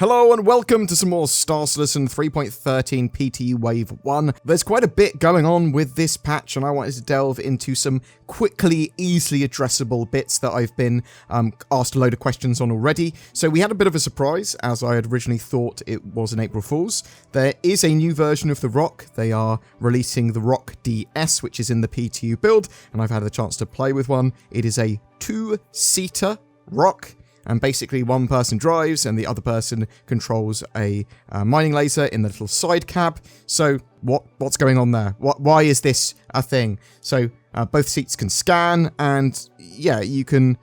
Hello and welcome to some more Star Citizen 3.13 PTU Wave 1. There's quite a bit going on with this patch and I wanted to delve into some quickly, easily addressable bits that I've been asked a load of questions on already. So we had a bit of a surprise, as I had originally thought it was an April Fool's. There is a new version of the ROC. They are releasing the ROC DS, which is in the PTU build, and I've had the chance to play with one. It is a two-seater ROC. And basically one person drives and the other person controls a mining laser in the little side cab. So what's going on there? Why is this a thing? So both seats can scan, and yeah, you can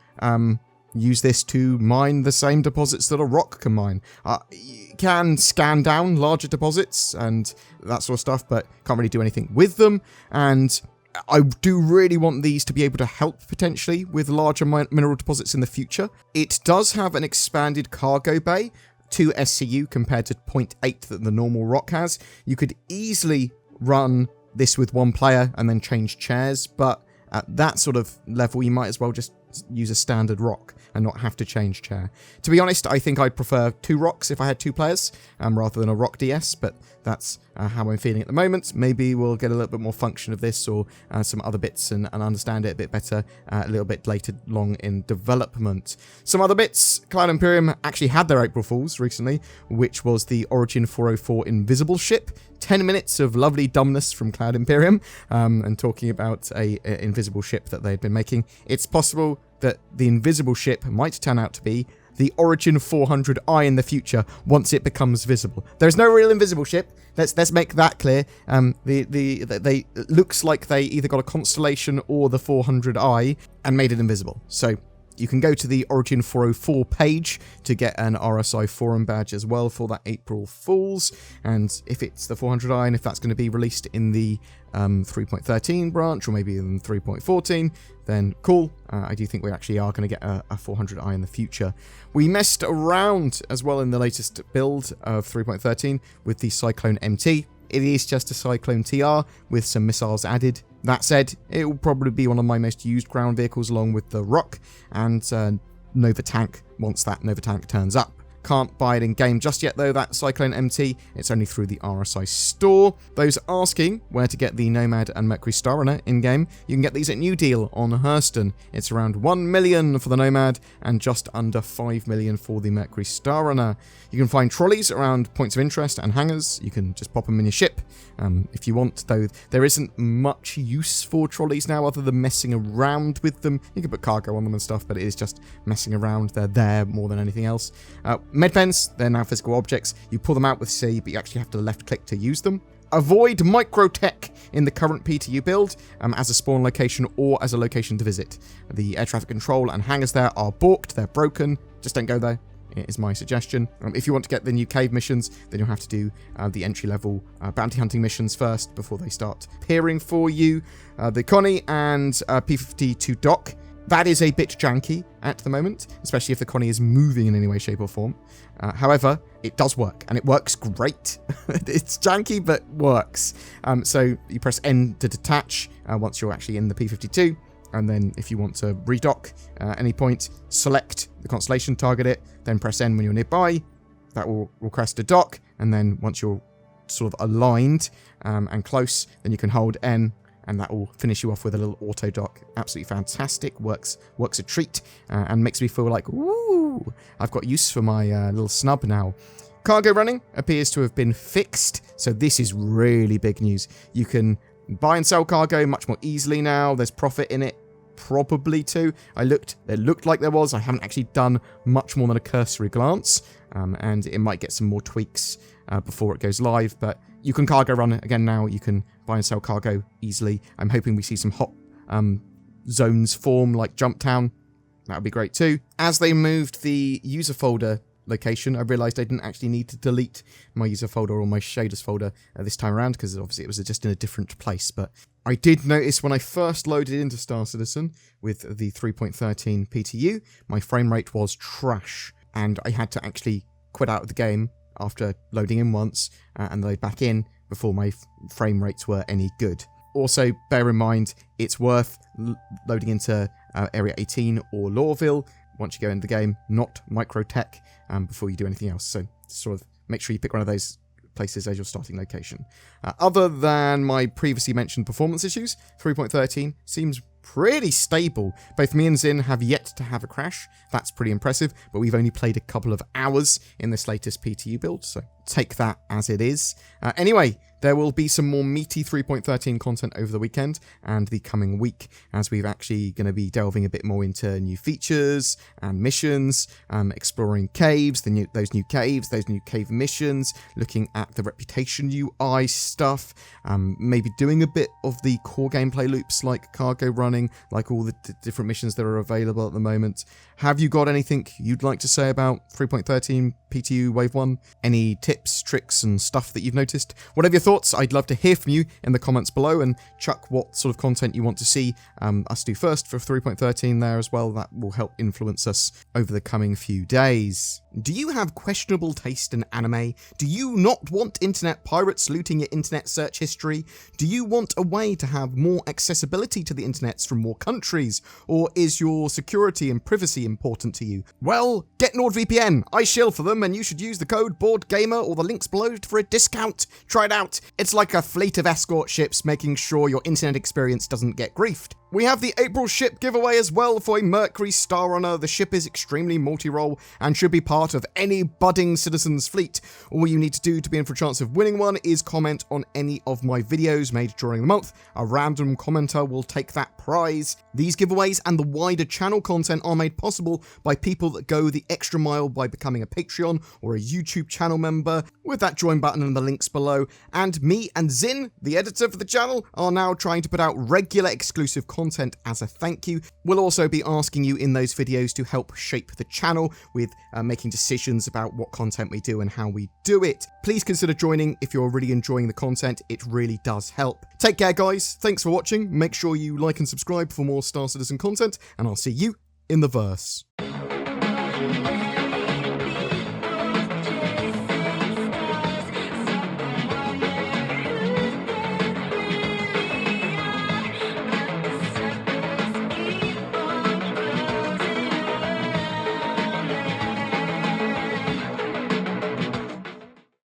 use this to mine the same deposits that a ROC can mine. You can scan down larger deposits and that sort of stuff, but can't really do anything with them. And I do really want these to be able to help potentially with larger mineral deposits in the future. It does have an expanded cargo bay, 2 SCU compared to 0.8 that the normal ROC has. You could easily run this with one player and then change chairs, but at that sort of level you might as well just use a standard ROC and not have to change chair. To be honest, I think I'd prefer 2 ROCs if I had 2 players rather than a ROC DS, but that's how I'm feeling at the moment. Maybe we'll get a little bit more function of this or some other bits and understand it a bit better a little bit later long in development. Some other bits, Cloud Imperium actually had their April Fools recently, which was the Origin 404 Invisible Ship. 10 minutes of lovely dumbness from Cloud Imperium and talking about a invisible ship that they'd been making. It's possible that the invisible ship might turn out to be the Origin 400i in the future once it becomes visible. There's no real invisible ship. Let's make that clear. They looks like they either got a Constellation or the 400i and made it invisible. So you can go to the Origin 404 page to get an RSI forum badge as well for that April Fools. And if it's the 400i and if that's going to be released in the 3.13 branch or maybe in 3.14, then cool. I do think we actually are going to get a 400i in the future. We messed around as well in the latest build of 3.13 with the Cyclone MT. It is just a Cyclone TR with some missiles added. That said, it will probably be one of my most used ground vehicles along with the ROC and Nova Tank once that Nova Tank turns up. Can't buy it in game just yet though, that Cyclone MT. It's only through the RSI store. Those asking where to get the Nomad and Mercury Star Runner in game, you can get these at New Deal on Hurston. It's around 1 million for the Nomad and just under 5 million for the Mercury Star Runner. You can find trolleys around points of interest and hangars. You can just pop them in your ship if you want, though there isn't much use for trolleys now other than messing around with them. You can put cargo on them and stuff, but it is just messing around. They're there more than anything else. Medpens, they're now physical objects. You pull them out with C, but you actually have to left click to use them. Avoid microtech in the current PTU build as a spawn location or as a location to visit. The air traffic control and hangars there are balked, they're broken. Just don't go there, is my suggestion. If you want to get the new cave missions, then you'll have to do the entry-level bounty hunting missions first before they start appearing for you. The Connie and P-52 dock. That is a bit janky at the moment, especially if the Connie is moving in any way, shape or form. However, it does work, and it works great. It's janky, but works. So you press N to detach once you're actually in the P-52, and then if you want to redock at any point, select the Constellation, target it, then press N when you're nearby. That will request a dock, and then once you're sort of aligned and close, then you can hold N, and that will finish you off with a little auto dock. Absolutely fantastic. Works a treat and makes me feel like, ooh, I've got use for my little snub now. Cargo running appears to have been fixed, so this is really big news. You can buy and sell cargo much more easily now. There's profit in it, probably too. It looked like there was. I haven't actually done much more than a cursory glance, and it might get some more tweaks before it goes live, but you can cargo run it again now. You can buy and sell cargo easily. I'm hoping we see some hot zones form like Jump Town. That would be great too. As they moved the user folder location, I realized I didn't actually need to delete my user folder or my shaders folder this time around, because obviously it was just in a different place. But I did notice when I first loaded into Star Citizen with the 3.13 PTU, my frame rate was trash, and I had to actually quit out of the game after loading in once and load back in before my frame rates were any good. Also, bear in mind, it's worth loading into Area 18 or Lawville once you go into the game, not Microtech, before you do anything else. So sort of make sure you pick one of those places as your starting location. Other than my previously mentioned performance issues, 3.13 seems pretty stable. Both me and Zin have yet to have a crash. That's pretty impressive, but we've only played a couple of hours in this latest PTU build, so take that as it is. Anyway, there will be some more meaty 3.13 content over the weekend and the coming week, as we're actually going to be delving a bit more into new features and missions, exploring caves, those new cave missions, looking at the reputation UI stuff, maybe doing a bit of the core gameplay loops like cargo running, like all the different missions that are available at the moment. Have you got anything you'd like to say about 3.13 PTU Wave 1? Any tips, tricks, and stuff that you've noticed? Whatever your thoughts, I'd love to hear from you in the comments below, and chuck what sort of content you want to see us do first for 3.13 there as well. That will help influence us over the coming few days. Do you have questionable taste in anime? Do you not want internet pirates looting your internet search history? Do you want a way to have more accessibility to the internets from more countries? Or is your security and privacy important to you? Well, get NordVPN. I shill for them, and you should use the code BoredGamer or the links below for a discount. Try it out. It's like a fleet of escort ships making sure your internet experience doesn't get griefed. We have the April ship giveaway as well for a Mercury Star Runner. The ship is extremely multi-role and should be part of any budding Citizen's fleet. All you need to do to be in for a chance of winning one is comment on any of my videos made during the month. A random commenter will take that prize. These giveaways and the wider channel content are made possible by people that go the extra mile by becoming a Patreon or a YouTube channel member with that join button and the links below. And me and Zin, the editor for the channel, are now trying to put out regular exclusive content as a thank you. We'll also be asking you in those videos to help shape the channel with making decisions about what content we do and how we do it. Please consider joining if you're really enjoying the content. It really does help. Take care, guys. Thanks for watching. Make sure you like and subscribe for more Star Citizen content, and I'll see you in the verse.